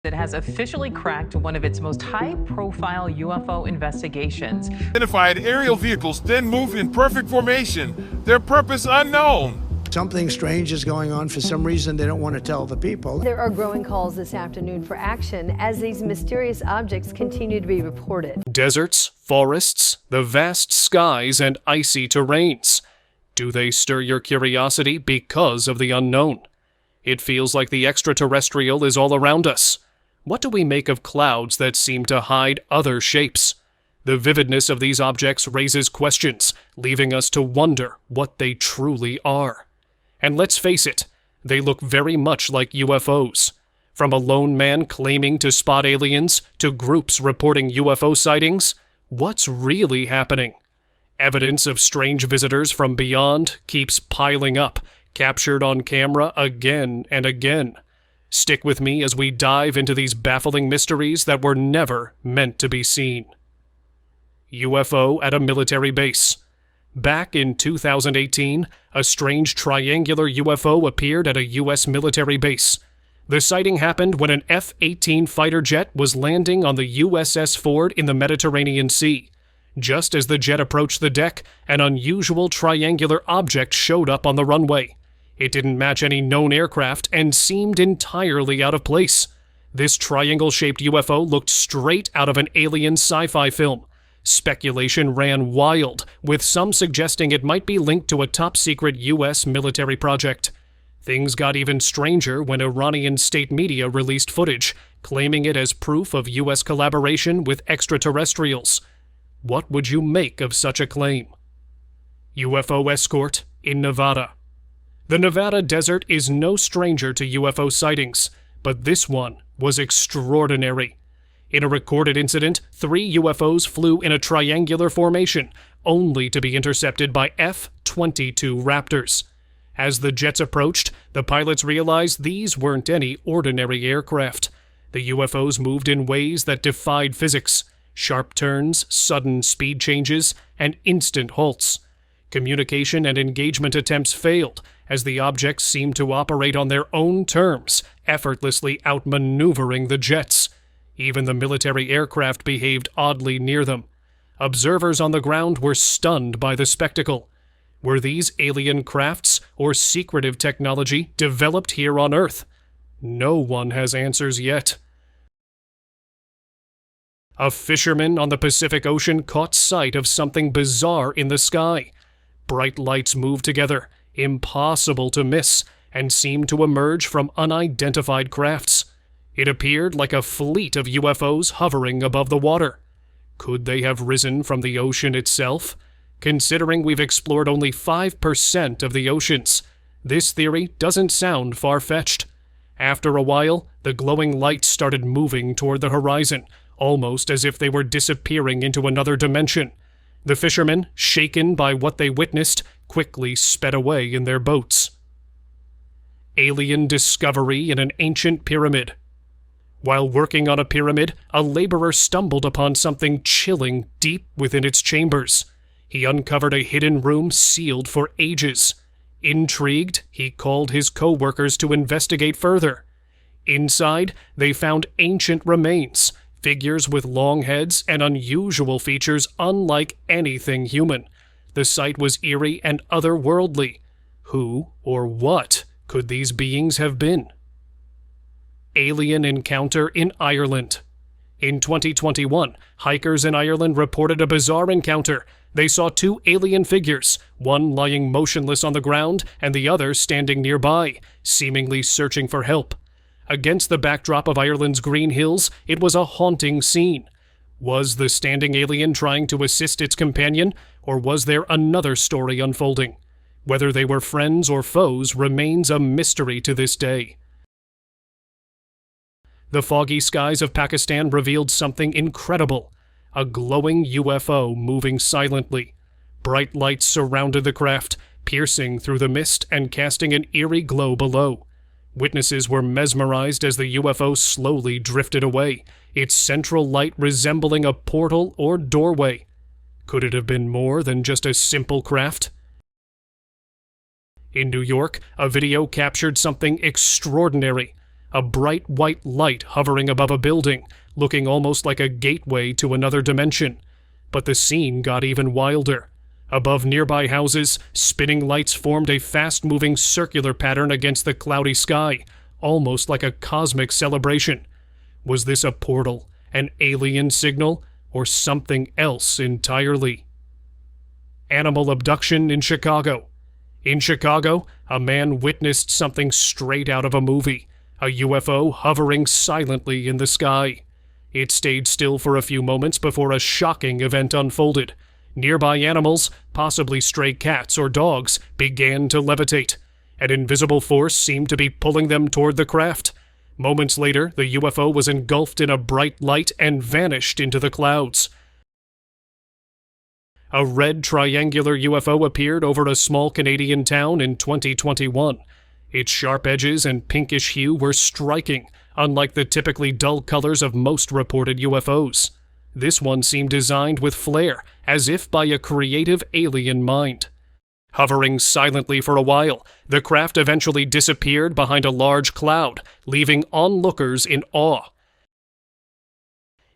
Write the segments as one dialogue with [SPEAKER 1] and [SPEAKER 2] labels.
[SPEAKER 1] It has officially cracked one of its most high-profile UFO investigations.
[SPEAKER 2] Identified aerial vehicles then move in perfect formation, their purpose unknown.
[SPEAKER 3] Something strange is going on. For some reason, they don't want to tell the people.
[SPEAKER 4] There are growing calls this afternoon for action as these mysterious objects continue to be reported.
[SPEAKER 5] Deserts, forests, the vast skies, and icy terrains. Do they stir your curiosity because of the unknown? It feels like the extraterrestrial is all around us. What do we make of clouds that seem to hide other shapes? The vividness of these objects raises questions, leaving us to wonder what they truly are. And let's face it, they look very much like UFOs. From a lone man claiming to spot aliens to groups reporting UFO sightings, what's really happening? Evidence of strange visitors from beyond keeps piling up, captured on camera again and again. Stick with me as we dive into these baffling mysteries that were never meant to be seen. UFO at a military base. Back in 2018, a strange triangular UFO appeared at a U.S. military base. The sighting happened when an F-18 fighter jet was landing on the USS Ford in the Mediterranean Sea. Just as the jet approached the deck, an unusual triangular object showed up on the runway. It didn't match any known aircraft and seemed entirely out of place. This triangle-shaped UFO looked straight out of an alien sci-fi film. Speculation ran wild, with some suggesting it might be linked to a top-secret U.S. military project. Things got even stranger when Iranian state media released footage, claiming it as proof of U.S. collaboration with extraterrestrials. What would you make of such a claim? UFO escort in Nevada. The Nevada desert is no stranger to UFO sightings, but this one was extraordinary. In a recorded incident, 3 UFOs flew in a triangular formation, only to be intercepted by F-22 Raptors. As the jets approached, the pilots realized these weren't any ordinary aircraft. The UFOs moved in ways that defied physics: sharp turns, sudden speed changes, and instant halts. Communication and engagement attempts failed, as the objects seemed to operate on their own terms, effortlessly outmaneuvering the jets. Even the military aircraft behaved oddly near them. Observers on the ground were stunned by the spectacle. Were these alien crafts or secretive technology developed here on Earth? No one has answers yet. A fisherman on the Pacific Ocean caught sight of something bizarre in the sky. Bright lights moved together, impossible to miss, and seemed to emerge from unidentified crafts. It appeared like a fleet of UFOs hovering above the water. Could they have risen from the ocean itself? Considering we've explored only 5% of the oceans, this theory doesn't sound far-fetched. After a while, the glowing lights started moving toward the horizon, almost as if they were disappearing into another dimension. The fishermen, shaken by what they witnessed, quickly sped away in their boats. Alien discovery in an ancient pyramid. While working on a pyramid, a laborer stumbled upon something chilling deep within its chambers. He uncovered a hidden room sealed for ages. Intrigued, he called his co-workers to investigate further. Inside, they found ancient remains, figures with long heads and unusual features unlike anything human. The sight was eerie and otherworldly. Who or what could these beings have been? Alien encounter in Ireland. In 2021, hikers in Ireland reported a bizarre encounter. They saw 2 alien figures, one lying motionless on the ground and the other standing nearby, seemingly searching for help. Against the backdrop of Ireland's green hills, it was a haunting scene. Was the standing alien trying to assist its companion, or was there another story unfolding? Whether they were friends or foes remains a mystery to this day. The foggy skies of Pakistan revealed something incredible: a glowing UFO moving silently. Bright lights surrounded the craft, piercing through the mist and casting an eerie glow below. Witnesses were mesmerized as the UFO slowly drifted away, its central light resembling a portal or doorway. Could it have been more than just a simple craft? In New York, a video captured something extraordinary. a bright white light hovering above a building, looking almost like a gateway to another dimension. But the scene got even wilder. Above nearby houses, spinning lights formed a fast-moving circular pattern against the cloudy sky, almost like a cosmic celebration. Was this a portal, an alien signal, or something else entirely? Animal abduction in Chicago. In Chicago, a man witnessed something straight out of a movie, a UFO hovering silently in the sky. It stayed still for a few moments before a shocking event unfolded. Nearby animals, possibly stray cats or dogs, began to levitate. An invisible force seemed to be pulling them toward the craft. Moments later, the UFO was engulfed in a bright light and vanished into the clouds. A red triangular UFO appeared over a small Canadian town in 2021. Its sharp edges and pinkish hue were striking, unlike the typically dull colors of most reported UFOs. This one seemed designed with flair, as if by a creative alien mind. Hovering silently for a while, the craft eventually disappeared behind a large cloud, leaving onlookers in awe.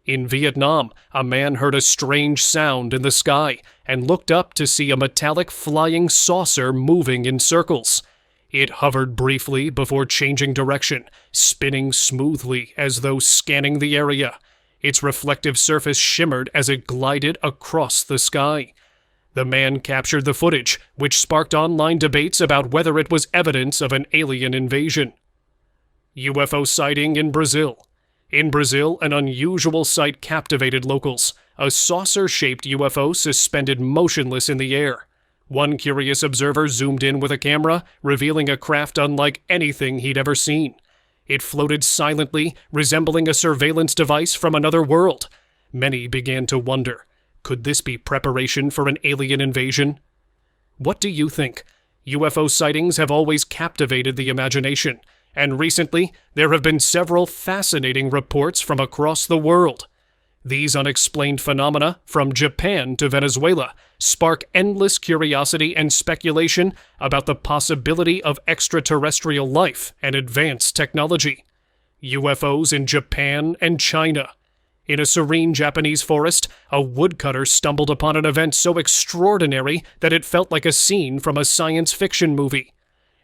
[SPEAKER 5] In Vietnam, a man heard a strange sound in the sky and looked up to see a metallic flying saucer moving in circles. It hovered briefly before changing direction, spinning smoothly as though scanning the area. Its reflective surface shimmered as it glided across the sky. The man captured the footage, which sparked online debates about whether it was evidence of an alien invasion. UFO sighting in Brazil. In Brazil, an unusual sight captivated locals. A saucer-shaped UFO suspended motionless in the air. One curious observer zoomed in with a camera, revealing a craft unlike anything he'd ever seen. It floated silently, resembling a surveillance device from another world. Many began to wonder, could this be preparation for an alien invasion? What do you think? UFO sightings have always captivated the imagination, and recently there have been several fascinating reports from across the world. These unexplained phenomena, from Japan to Venezuela, spark endless curiosity and speculation about the possibility of extraterrestrial life and advanced technology. UFOs in Japan and China. In a serene Japanese forest, a woodcutter stumbled upon an event so extraordinary that it felt like a scene from a science fiction movie.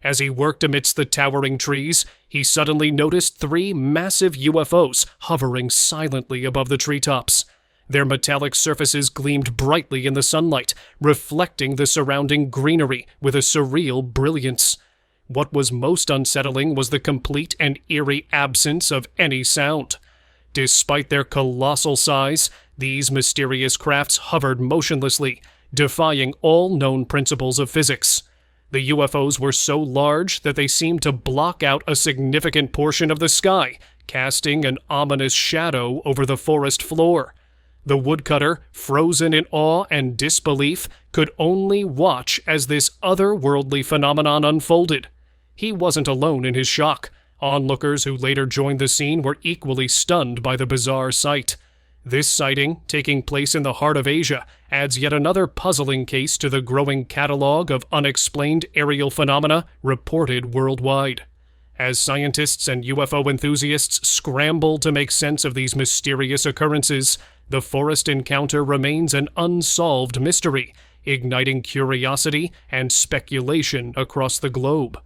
[SPEAKER 5] As he worked amidst the towering trees, he suddenly noticed 3 massive UFOs hovering silently above the treetops. Their metallic surfaces gleamed brightly in the sunlight, reflecting the surrounding greenery with a surreal brilliance. What was most unsettling was the complete and eerie absence of any sound. Despite their colossal size, these mysterious crafts hovered motionlessly, defying all known principles of physics. The UFOs were so large that they seemed to block out a significant portion of the sky, casting an ominous shadow over the forest floor. The woodcutter, frozen in awe and disbelief, could only watch as this otherworldly phenomenon unfolded. He wasn't alone in his shock. Onlookers who later joined the scene were equally stunned by the bizarre sight. This sighting, taking place in the heart of Asia, adds yet another puzzling case to the growing catalog of unexplained aerial phenomena reported worldwide. As scientists and UFO enthusiasts scramble to make sense of these mysterious occurrences, the forest encounter remains an unsolved mystery, igniting curiosity and speculation across the globe.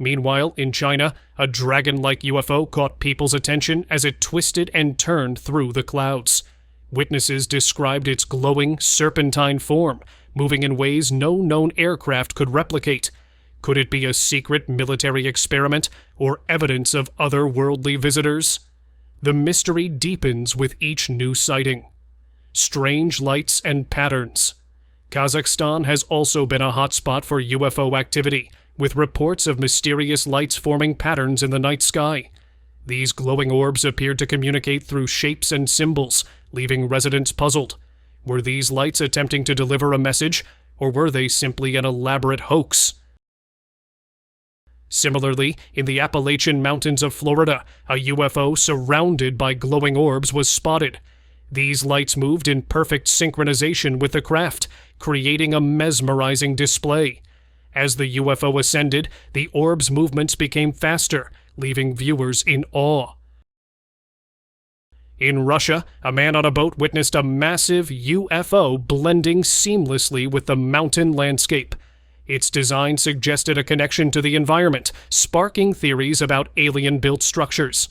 [SPEAKER 5] Meanwhile, in China, a dragon-like UFO caught people's attention as it twisted and turned through the clouds. Witnesses described its glowing, serpentine form, moving in ways no known aircraft could replicate. Could it be a secret military experiment or evidence of otherworldly visitors? The mystery deepens with each new sighting. Strange lights and patterns. Kazakhstan has also been a hotspot for UFO activity, with reports of mysterious lights forming patterns in the night sky. These glowing orbs appeared to communicate through shapes and symbols, leaving residents puzzled. Were these lights attempting to deliver a message, or were they simply an elaborate hoax? Similarly, in the Appalachian Mountains of Florida, a UFO surrounded by glowing orbs was spotted. These lights moved in perfect synchronization with the craft, creating a mesmerizing display. As the UFO ascended, the orb's movements became faster, leaving viewers in awe. In Russia, a man on a boat witnessed a massive UFO blending seamlessly with the mountain landscape. Its design suggested a connection to the environment, sparking theories about alien-built structures.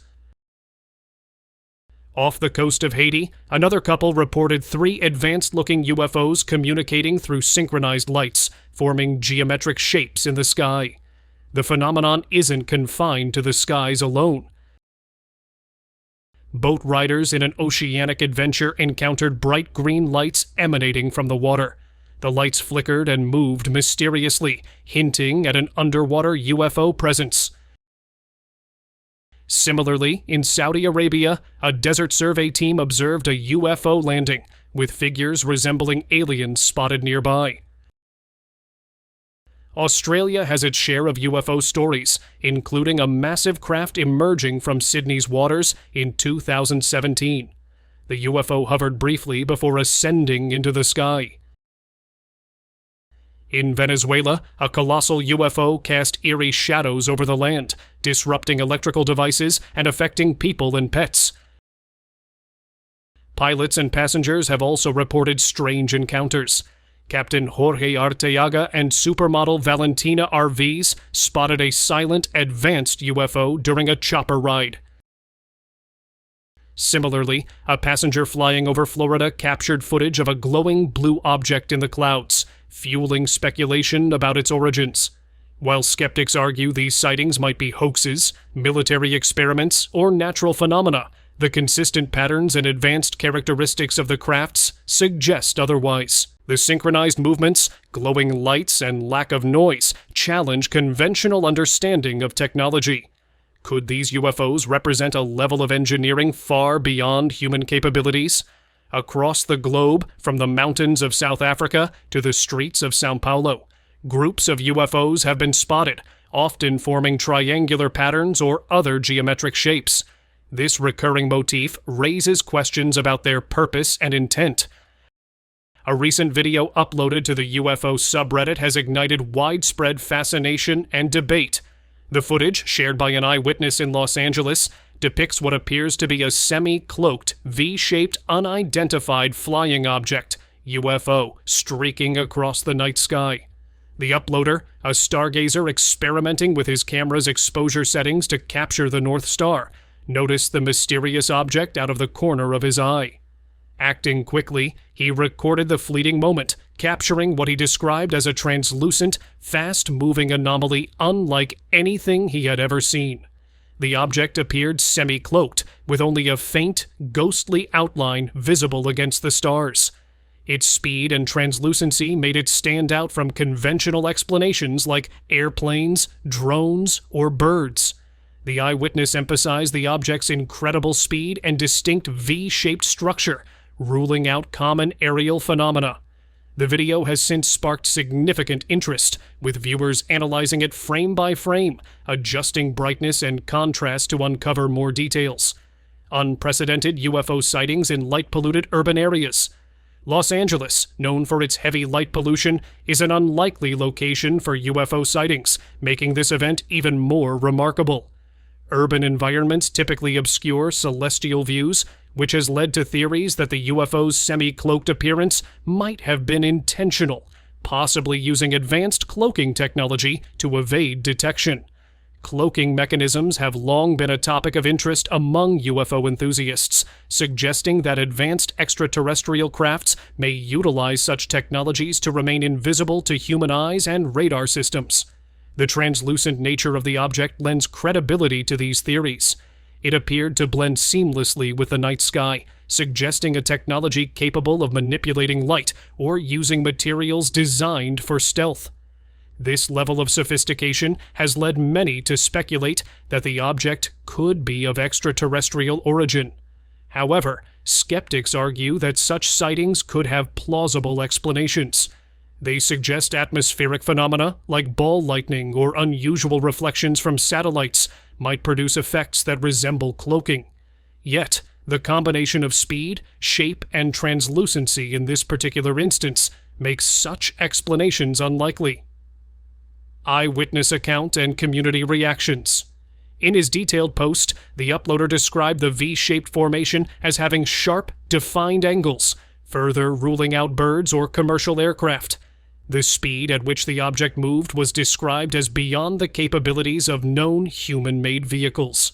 [SPEAKER 5] Off the coast of Haiti, another couple reported 3 advanced-looking UFOs communicating through synchronized lights, forming geometric shapes in the sky. The phenomenon isn't confined to the skies alone. Boat riders in an oceanic adventure encountered bright green lights emanating from the water. The lights flickered and moved mysteriously, hinting at an underwater UFO presence. Similarly, in Saudi Arabia, a desert survey team observed a UFO landing, with figures resembling aliens spotted nearby. Australia has its share of UFO stories, including a massive craft emerging from Sydney's waters in 2017. The UFO hovered briefly before ascending into the sky. In Venezuela, a colossal UFO cast eerie shadows over the land, disrupting electrical devices and affecting people and pets. Pilots and passengers have also reported strange encounters. Captain Jorge Arteaga and supermodel Valentina RVs spotted a silent, advanced UFO during a chopper ride. Similarly, a passenger flying over Florida captured footage of a glowing blue object in the clouds, fueling speculation about its origins. While skeptics argue these sightings might be hoaxes, military experiments, or natural phenomena, the consistent patterns and advanced characteristics of the crafts suggest otherwise. The synchronized movements, glowing lights, and lack of noise challenge conventional understanding of technology. Could these UFOs represent a level of engineering far beyond human capabilities? Across the globe, from the mountains of South Africa to the streets of São Paulo, groups of UFOs have been spotted, often forming triangular patterns or other geometric shapes. This recurring motif raises questions about their purpose and intent. A recent video uploaded to the UFO subreddit has ignited widespread fascination and debate. The footage, shared by an eyewitness in Los Angeles, depicts what appears to be a semi-cloaked, V-shaped, unidentified flying object, UFO, streaking across the night sky. The uploader, a stargazer experimenting with his camera's exposure settings to capture the North Star, noticed the mysterious object out of the corner of his eye. Acting quickly, he recorded the fleeting moment, capturing what he described as a translucent, fast-moving anomaly unlike anything he had ever seen. The object appeared semi-cloaked, with only a faint, ghostly outline visible against the stars. Its speed and translucency made it stand out from conventional explanations like airplanes, drones, or birds. The eyewitness emphasized the object's incredible speed and distinct V-shaped structure, ruling out common aerial phenomena. The video has since sparked significant interest, with viewers analyzing it frame by frame, adjusting brightness and contrast to uncover more details. Unprecedented UFO sightings in light-polluted urban areas. Los Angeles, known for its heavy light pollution, is an unlikely location for UFO sightings, making this event even more remarkable. Urban environments typically obscure celestial views, which has led to theories that the UFO's semi-cloaked appearance might have been intentional, possibly using advanced cloaking technology to evade detection. Cloaking mechanisms have long been a topic of interest among UFO enthusiasts, suggesting that advanced extraterrestrial crafts may utilize such technologies to remain invisible to human eyes and radar systems. The translucent nature of the object lends credibility to these theories. It appeared to blend seamlessly with the night sky, suggesting a technology capable of manipulating light or using materials designed for stealth. This level of sophistication has led many to speculate that the object could be of extraterrestrial origin. However, skeptics argue that such sightings could have plausible explanations. They suggest atmospheric phenomena like ball lightning or unusual reflections from satellites might produce effects that resemble cloaking. Yet, the combination of speed, shape, and translucency in this particular instance makes such explanations unlikely. Eyewitness account and community reactions. In his detailed post, the uploader described the V-shaped formation as having sharp, defined angles, further ruling out birds or commercial aircraft. The speed at which the object moved was described as beyond the capabilities of known human-made vehicles.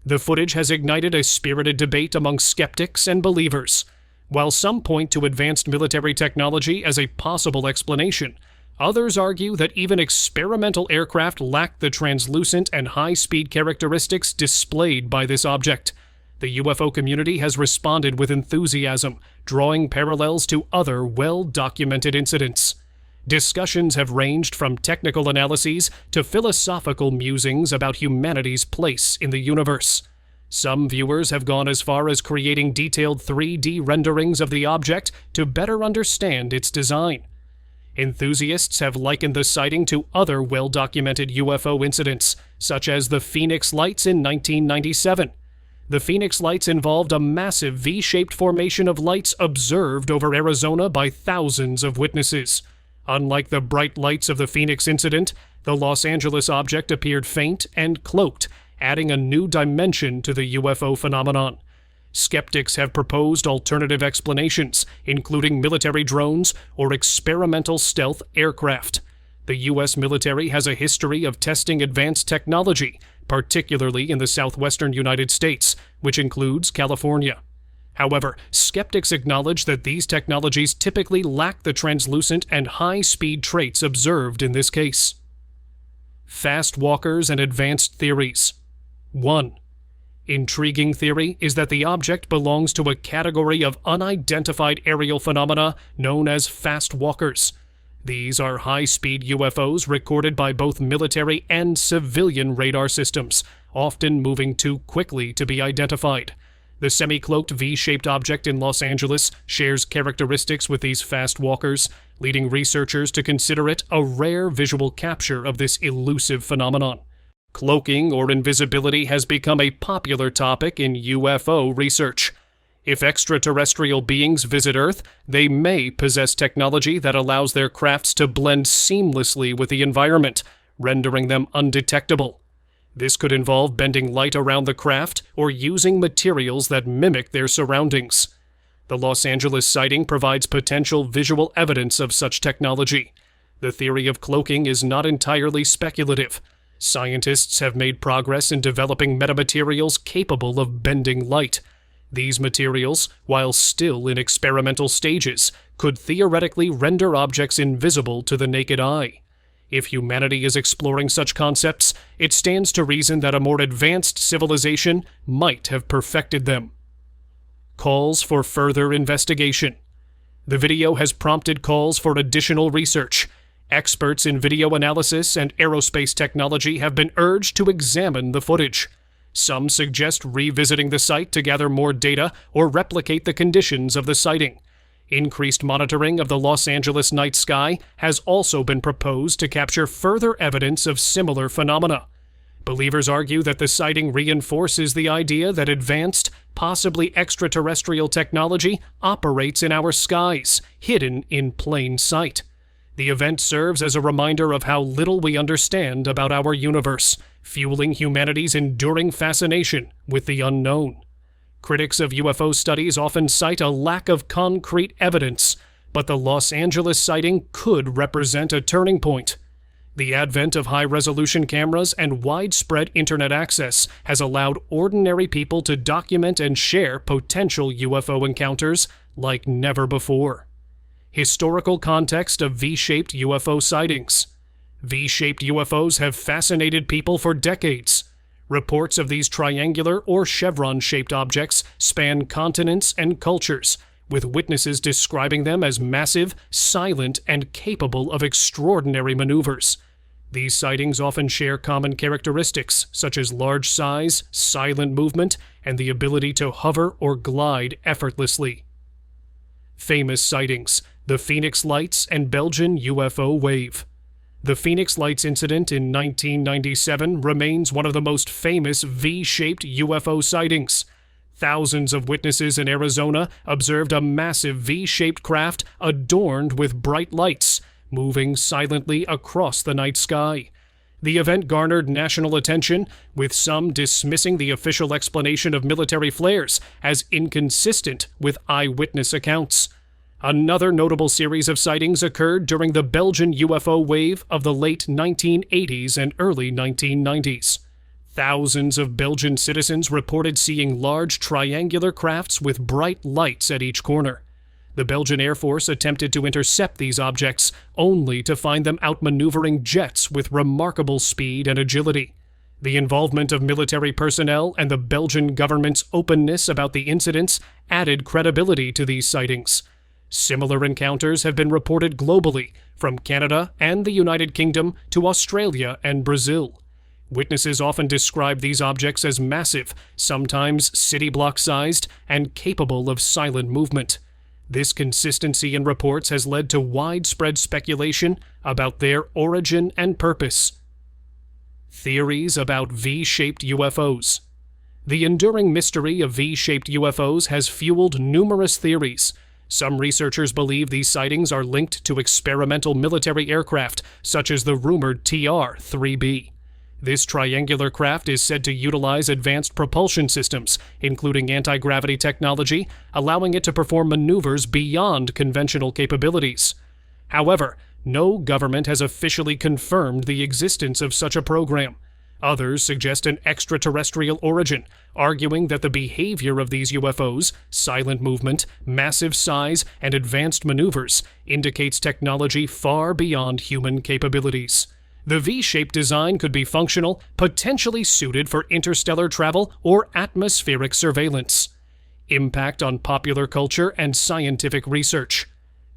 [SPEAKER 5] The footage has ignited a spirited debate among skeptics and believers. While some point to advanced military technology as a possible explanation, others argue that even experimental aircraft lack the translucent and high-speed characteristics displayed by this object. The UFO community has responded with enthusiasm, drawing parallels to other well-documented incidents. Discussions have ranged from technical analyses to philosophical musings about humanity's place in the universe. Some viewers have gone as far as creating detailed 3D renderings of the object to better understand its design. Enthusiasts have likened the sighting to other well-documented UFO incidents, such as the Phoenix Lights in 1997. The Phoenix Lights involved a massive V-shaped formation of lights observed over Arizona by thousands of witnesses. Unlike the bright lights of the Phoenix incident, the Los Angeles object appeared faint and cloaked, adding a new dimension to the UFO phenomenon. Skeptics have proposed alternative explanations, including military drones or experimental stealth aircraft. The U.S. military has a history of testing advanced technology, particularly in the southwestern United States, which includes California. However, skeptics acknowledge that these technologies typically lack the translucent and high-speed traits observed in this case. Fast walkers and advanced theories. 1. Intriguing theory is that the object belongs to a category of unidentified aerial phenomena known as fast walkers. These are high-speed UFOs recorded by both military and civilian radar systems, often moving too quickly to be identified. The semi-cloaked V-shaped object in Los Angeles shares characteristics with these fast walkers, leading researchers to consider it a rare visual capture of this elusive phenomenon. Cloaking or invisibility has become a popular topic in UFO research. If extraterrestrial beings visit Earth, they may possess technology that allows their crafts to blend seamlessly with the environment, rendering them undetectable. This could involve bending light around the craft or using materials that mimic their surroundings. The Los Angeles sighting provides potential visual evidence of such technology. The theory of cloaking is not entirely speculative. Scientists have made progress in developing metamaterials capable of bending light. These materials, while still in experimental stages, could theoretically render objects invisible to the naked eye. If humanity is exploring such concepts, it stands to reason that a more advanced civilization might have perfected them. Calls for further investigation. The video has prompted calls for additional research. Experts in video analysis and aerospace technology have been urged to examine the footage. Some suggest revisiting the site to gather more data or replicate the conditions of the sighting. Increased monitoring of the Los Angeles night sky has also been proposed to capture further evidence of similar phenomena. Believers argue that the sighting reinforces the idea that advanced, possibly extraterrestrial technology operates in our skies, hidden in plain sight. The event serves as a reminder of how little we understand about our universe, fueling humanity's enduring fascination with the unknown. Critics of UFO studies often cite a lack of concrete evidence, but the Los Angeles sighting could represent a turning point. The advent of high-resolution cameras and widespread internet access has allowed ordinary people to document and share potential UFO encounters like never before. Historical context of V-shaped UFO sightings. V-shaped UFOs have fascinated people for decades. Reports of these triangular or chevron-shaped objects span continents and cultures, with witnesses describing them as massive, silent, and capable of extraordinary maneuvers. These sightings often share common characteristics, such as large size, silent movement, and the ability to hover or glide effortlessly. Famous sightings: the Phoenix Lights and Belgian UFO wave. The Phoenix Lights incident in 1997 remains one of the most famous V-shaped UFO sightings. Thousands of witnesses in Arizona observed a massive V-shaped craft adorned with bright lights, moving silently across the night sky. The event garnered national attention, with some dismissing the official explanation of military flares as inconsistent with eyewitness accounts. Another notable series of sightings occurred during the Belgian UFO wave of the late 1980s and early 1990s. Thousands of Belgian citizens reported seeing large triangular crafts with bright lights at each corner. The Belgian Air Force attempted to intercept these objects, only to find them outmaneuvering jets with remarkable speed and agility. The involvement of military personnel and the Belgian government's openness about the incidents added credibility to these sightings. Similar encounters have been reported globally, from Canada and the United Kingdom to Australia and Brazil. Witnesses often describe these objects as massive, sometimes city block-sized, and capable of silent movement. This consistency in reports has led to widespread speculation about their origin and purpose. Theories about V-shaped UFOs. The enduring mystery of V-shaped UFOs has fueled numerous theories. Some researchers believe these sightings are linked to experimental military aircraft, such as the rumored TR-3B. This triangular craft is said to utilize advanced propulsion systems, including anti-gravity technology, allowing it to perform maneuvers beyond conventional capabilities. However, no government has officially confirmed the existence of such a program. Others suggest an extraterrestrial origin, arguing that the behavior of these UFOs, silent movement, massive size, and advanced maneuvers, indicates technology far beyond human capabilities. The V-shaped design could be functional, potentially suited for interstellar travel or atmospheric surveillance. Impact on popular culture and scientific research.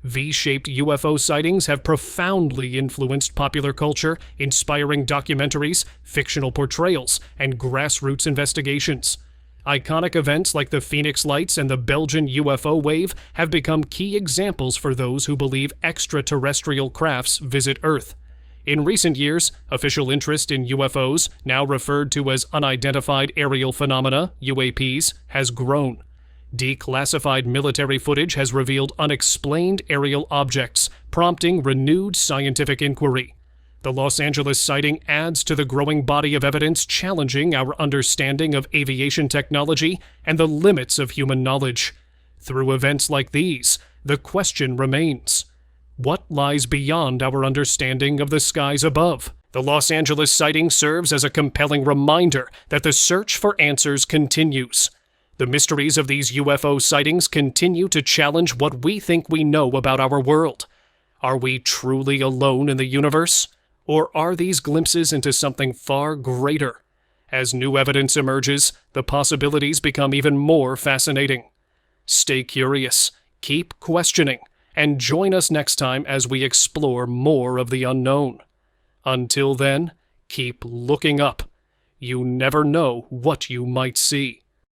[SPEAKER 5] V-shaped UFO sightings have profoundly influenced popular culture, inspiring documentaries, fictional portrayals, and grassroots investigations. Iconic events like the Phoenix Lights and the Belgian UFO wave have become key examples for those who believe extraterrestrial crafts visit Earth. In recent years, official interest in UFOs, now referred to as unidentified aerial phenomena, UAPs, has grown. Declassified military footage has revealed unexplained aerial objects, prompting renewed scientific inquiry. The Los Angeles sighting adds to the growing body of evidence challenging our understanding of aviation technology and the limits of human knowledge. Through events like these, the question remains: what lies beyond our understanding of the skies above? The Los Angeles sighting serves as a compelling reminder that the search for answers continues. The mysteries of these UFO sightings continue to challenge what we think we know about our world. Are we truly alone in the universe? Or are these glimpses into something far greater? As new evidence emerges, the possibilities become even more fascinating. Stay curious, keep questioning, and join us next time as we explore more of the unknown. Until then, keep looking up. You never know what you might see.